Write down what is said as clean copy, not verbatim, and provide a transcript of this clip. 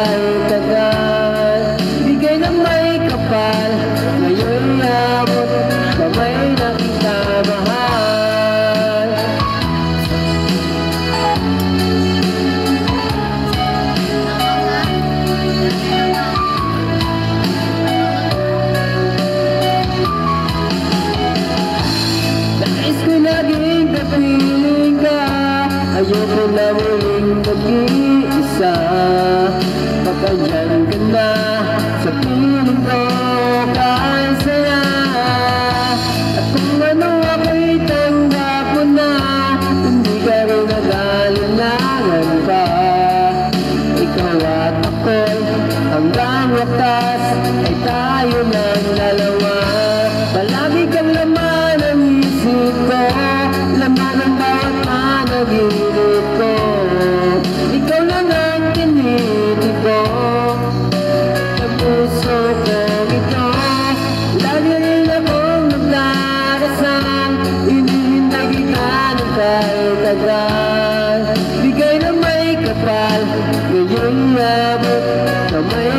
kahit tagal. Bigay na may kapal, ngayon abot kamay na kita mahal. Nais ko laging kapiling ka, ayoko na muling mag-iisa. Baka dyan ka na sa piling ko, kahit saya. At kung ano ako'y tanggap mo na, hindi ka rin nag-alinlangan pa. Ikaw at ako'y hanggang wakas ay tayo ng dalawa. Palagi kang laman ang isip ko, laman ang bawat panaginip ko. Ikaw lang ang tinitip ko sa puso kong ito. Lagi rin akong nagdarasal, hinihintay kita ng kahit tagal. Bigay na may kapal, ngayon abot kamay